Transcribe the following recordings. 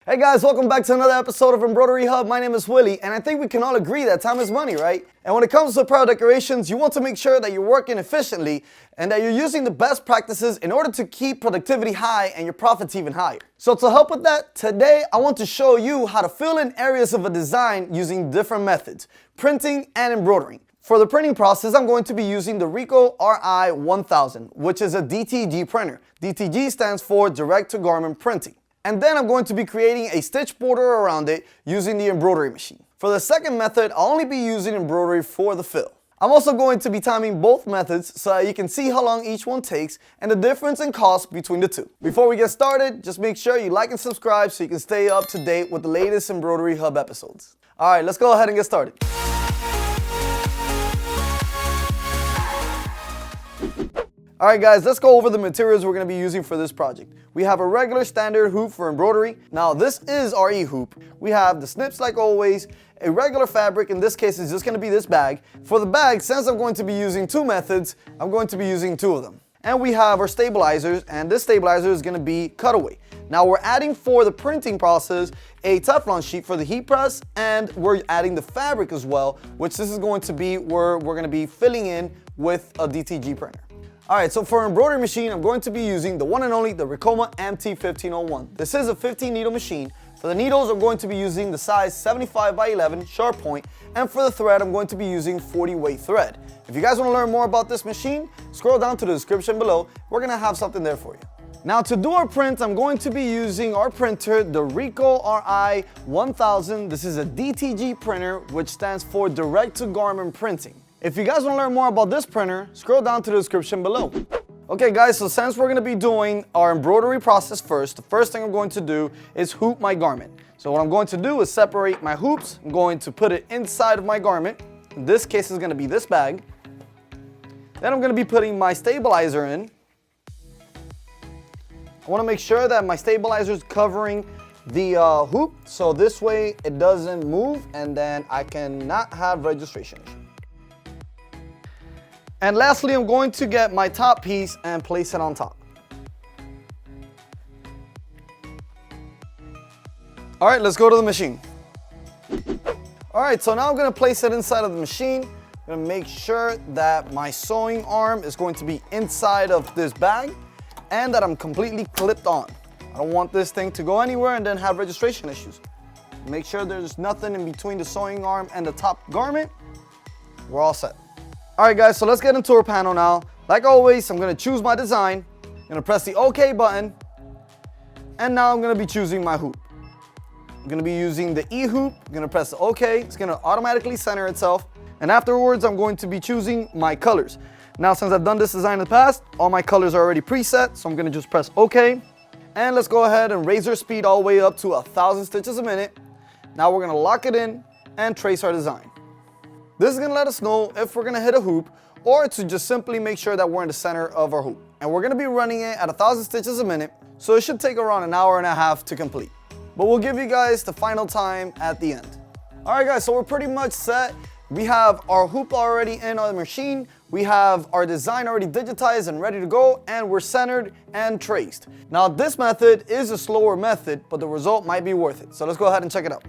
Hey guys, welcome back to another episode of Embroidery Hub. My name is Willy, and I think we can all agree that time is money, right? And when it comes to apparel decorations, you want to make sure that you're working efficiently and that you're using the best practices in order to keep productivity high and your profits even higher. So to help with that, today I want to show you how to fill in areas of a design using different methods, printing and embroidering. For the printing process, I'm going to be using the RICOH Ri 1000, which is a DTG printer. DTG stands for Direct to Garment Printing. And then I'm going to be creating a stitch border around it using the embroidery machine. For the second method, I'll only be using embroidery for the fill. I'm also going to be timing both methods so that you can see how long each one takes and the difference in cost between the two. Before we get started, just make sure you like and subscribe so you can stay up to date with the latest Embroidery Hub episodes. All right, let's go ahead and get started. Alright guys, let's go over the materials we're going to be using for this project. We have a regular standard hoop for embroidery. Now this is our E-hoop. We have the snips like always, a regular fabric, in this case it's just going to be this bag. For the bag, since I'm going to be using two methods, I'm going to be using two of them. And we have our stabilizers, and this stabilizer is going to be Cutaway. Now we're adding for the printing process a Teflon sheet for the heat press, and we're adding the fabric as well, which this is going to be where we're going to be filling in with a DTG printer. Alright, so for an embroidery machine, I'm going to be using the one and only the Ricoma MT1501. This is a 15 needle machine. For the needles, I'm going to be using the size 75 by 11 sharp point, and for the thread, I'm going to be using 40 weight thread. If you guys want to learn more about this machine, scroll down to the description below. We're going to have something there for you. Now to do our print, I'm going to be using our printer, the RICOH Ri 1000. This is a DTG printer, which stands for Direct to Garment Printing. If you guys want to learn more about this printer, scroll down to the description below. Okay guys, so since we're going to be doing our embroidery process first, the first thing I'm going to do is hoop my garment. So what I'm going to do is separate my hoops. I'm going to put it inside of my garment. In this case, it's going to be this bag. Then I'm going to be putting my stabilizer in. I want to make sure that my stabilizer is covering the hoop, so this way it doesn't move and then I cannot have registration issues. And lastly, I'm going to get my top piece and place it on top. All right, let's go to the machine. All right, so now I'm going to place it inside of the machine. I'm going to make sure that my sewing arm is going to be inside of this bag and that I'm completely clipped on. I don't want this thing to go anywhere and then have registration issues. Make sure there's nothing in between the sewing arm and the top garment. We're all set. Alright guys, so let's get into our panel now. Like always, I'm going to choose my design. I'm going to press the OK button. And now I'm going to be choosing my hoop. I'm going to be using the E-hoop. I'm going to press the OK. It's going to automatically center itself. And afterwards, I'm going to be choosing my colors. Now, since I've done this design in the past, all my colors are already preset. So I'm going to just press OK. And let's go ahead and raise our speed all the way up to 1,000 stitches a minute. Now we're going to lock it in and trace our design. This is going to let us know if we're going to hit a hoop or to just simply make sure that we're in the center of our hoop. And we're going to be running it at 1,000 stitches a minute, so it should take around an hour and a half to complete. But we'll give you guys the final time at the end. Alright guys, so we're pretty much set. We have our hoop already in our machine. We have our design already digitized and ready to go, and we're centered and traced. Now this method is a slower method, but the result might be worth it. So let's go ahead and check it out.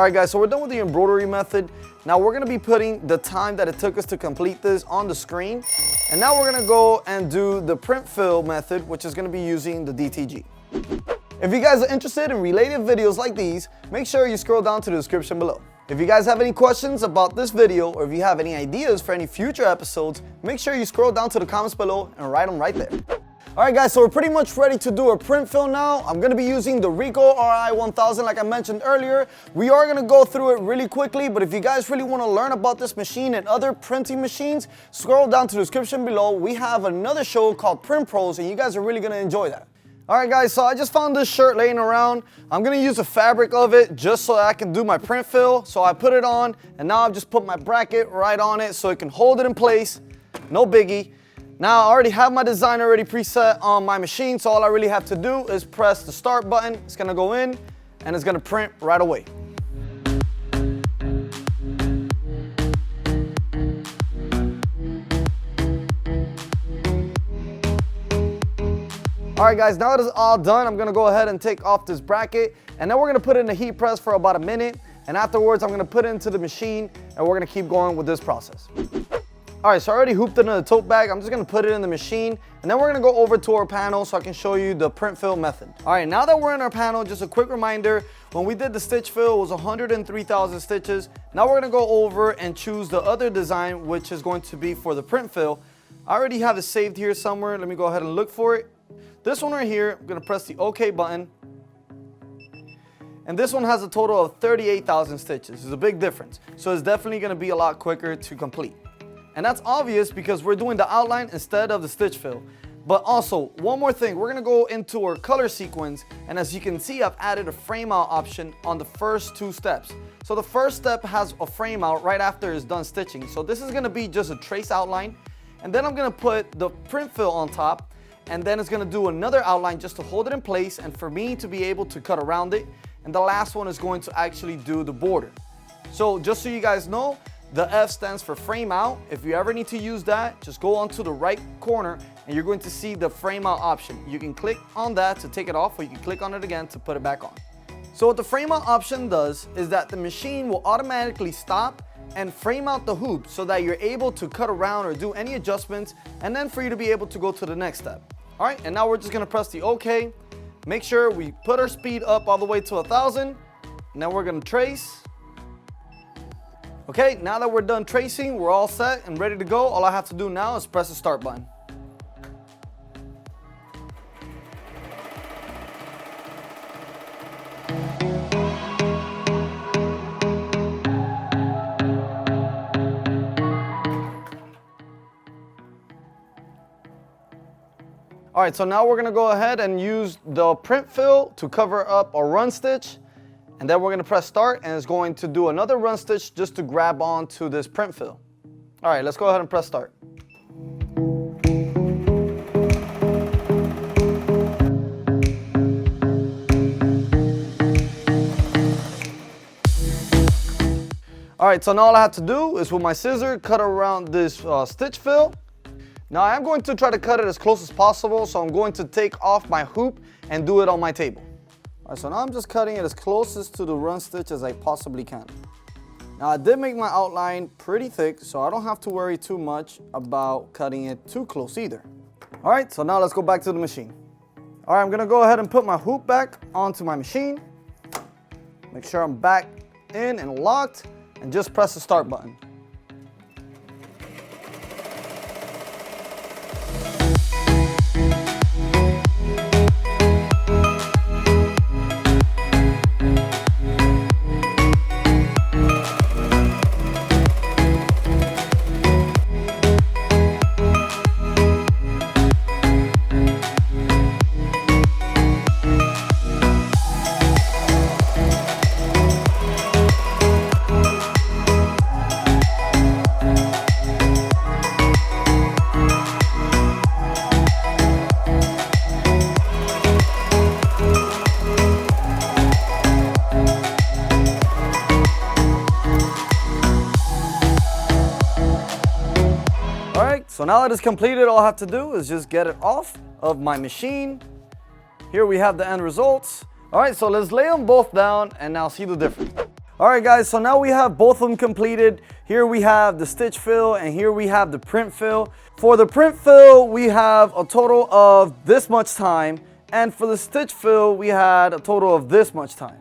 Alright guys, so we're done with the embroidery method. Now we're gonna be putting the time that it took us to complete this on the screen. And now we're gonna go and do the print fill method, which is gonna be using the DTG. If you guys are interested in related videos like these, make sure you scroll down to the description below. If you guys have any questions about this video, or if you have any ideas for any future episodes, make sure you scroll down to the comments below and write them right there. Alright guys, so we're pretty much ready to do a print fill now. I'm going to be using the RICOH Ri 1000 like I mentioned earlier. We are going to go through it really quickly, but if you guys really want to learn about this machine and other printing machines, scroll down to the description below. We have another show called Print Pros and you guys are really going to enjoy that. Alright guys, so I just found this shirt laying around. I'm going to use the fabric of it just so I can do my print fill. So I put it on and now I've just put my bracket right on it so it can hold it in place. No biggie. Now I already have my design already preset on my machine, so all I really have to do is press the start button. It's going to go in and it's going to print right away. Alright guys, now that it's all done, I'm going to go ahead and take off this bracket and then we're going to put it in the heat press for about a minute, and afterwards I'm going to put it into the machine and we're going to keep going with this process. Alright, so I already hooped it in a tote bag. I'm just going to put it in the machine and then we're going to go over to our panel so I can show you the print fill method. Alright, now that we're in our panel, just a quick reminder, when we did the stitch fill it was 103,000 stitches. Now we're going to go over and choose the other design, which is going to be for the print fill. I already have it saved here somewhere. Let me go ahead and look for it. This one right here, I'm going to press the OK button. And this one has a total of 38,000 stitches. It's a big difference. So it's definitely going to be a lot quicker to complete. And that's obvious because we're doing the outline instead of the stitch fill. But also, one more thing, we're going to go into our color sequence. And as you can see, I've added a frame out option on the first two steps. So the first step has a frame out right after it's done stitching. So this is going to be just a trace outline. And then I'm going to put the print fill on top. And then it's going to do another outline just to hold it in place and for me to be able to cut around it. And the last one is going to actually do the border. So just so you guys know, the F stands for frame out. If you ever need to use that, just go onto the right corner and you're going to see the frame out option. You can click on that to take it off, or you can click on it again to put it back on. So what the frame out option does is that the machine will automatically stop and frame out the hoop so that you're able to cut around or do any adjustments, and then for you to be able to go to the next step. All right, and now we're just gonna press the OK. Make sure we put our speed up all the way to 1,000. Now we're gonna trace. Okay, now that we're done tracing, we're all set and ready to go. All I have to do now is press the start button. All right, so now we're gonna go ahead and use the print fill to cover up a run stitch. And then we're gonna press start and it's going to do another run stitch just to grab onto this print fill. All right, let's go ahead and press start. All right, so now all I have to do is with my scissor, cut around this stitch fill. Now I'm going to try to cut it as close as possible, so I'm going to take off my hoop and do it on my table. All right, so now I'm just cutting it as closest to the run stitch as I possibly can. Now I did make my outline pretty thick, so I don't have to worry too much about cutting it too close either. All right, so now let's go back to the machine. All right, I'm gonna go ahead and put my hoop back onto my machine. Make sure I'm back in and locked, and just press the start button. So now that it's completed, all I have to do is just get it off of my machine. Here we have the end results. All right, so let's lay them both down and now see the difference. All right guys, so now we have both of them completed. Here we have the stitch fill and here we have the print fill. For the print fill, we have a total of this much time, and for the stitch fill, we had a total of this much time.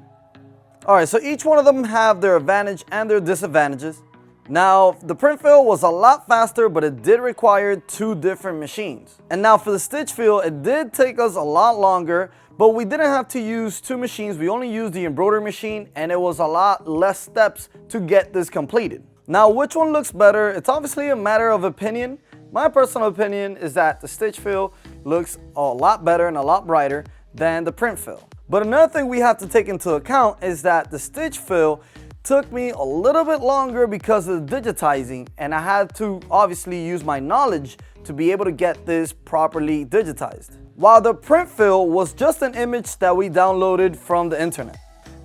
All right, so each one of them have their advantage and their disadvantages. Now, the print fill was a lot faster, but it did require 2 different machines. And now for the stitch fill, it did take us a lot longer, but we didn't have to use 2 machines. We only used the embroidery machine, and it was a lot less steps to get this completed. Now, which one looks better? It's obviously a matter of opinion. My personal opinion is that the stitch fill looks a lot better and a lot brighter than the print fill. But another thing we have to take into account is that the stitch fill took me a little bit longer because of the digitizing, and I had to obviously use my knowledge to be able to get this properly digitized. While the print fill was just an image that we downloaded from the internet.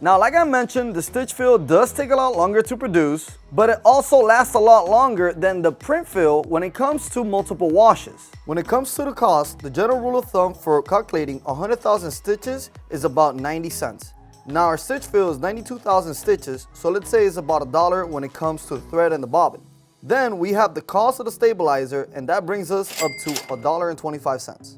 Now, like I mentioned, the stitch fill does take a lot longer to produce, but it also lasts a lot longer than the print fill when it comes to multiple washes. When it comes to the cost, the general rule of thumb for calculating 100,000 stitches is about 90 cents. Now our stitch fill is 92,000 stitches, so let's say it's about $1 when it comes to the thread and the bobbin. Then we have the cost of the stabilizer, and that brings us up to $1.25.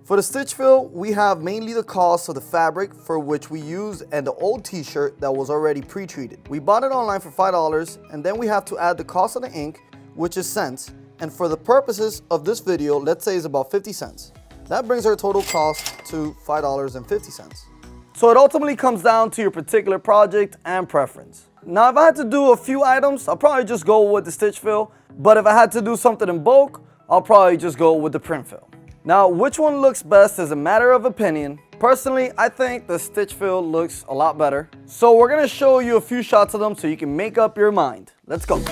For the stitch fill, we have mainly the cost of the fabric for which we used and the old t-shirt that was already pre-treated. We bought it online for $5, and then we have to add the cost of the ink, which is cents, and for the purposes of this video, let's say it's about 50 cents. That brings our total cost to $5.50. So it ultimately comes down to your particular project and preference. Now, if I had to do a few items, I'll probably just go with the stitch fill, but if I had to do something in bulk, I'll probably just go with the print fill. Now, which one looks best is a matter of opinion. Personally, I think the stitch fill looks a lot better. So we're gonna show you a few shots of them so you can make up your mind. Let's go.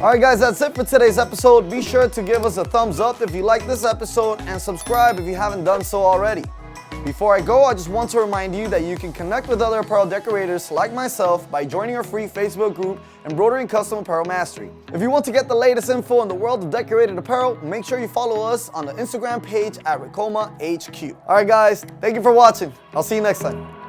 Alright guys, that's it for today's episode. Be sure to give us a thumbs up if you like this episode and subscribe if you haven't done so already. Before I go, I just want to remind you that you can connect with other apparel decorators like myself by joining our free Facebook group, Embroidery and Custom Apparel Mastery. If you want to get the latest info in the world of decorated apparel, make sure you follow us on the Instagram page at Ricoma HQ. Alright guys, thank you for watching. I'll see you next time.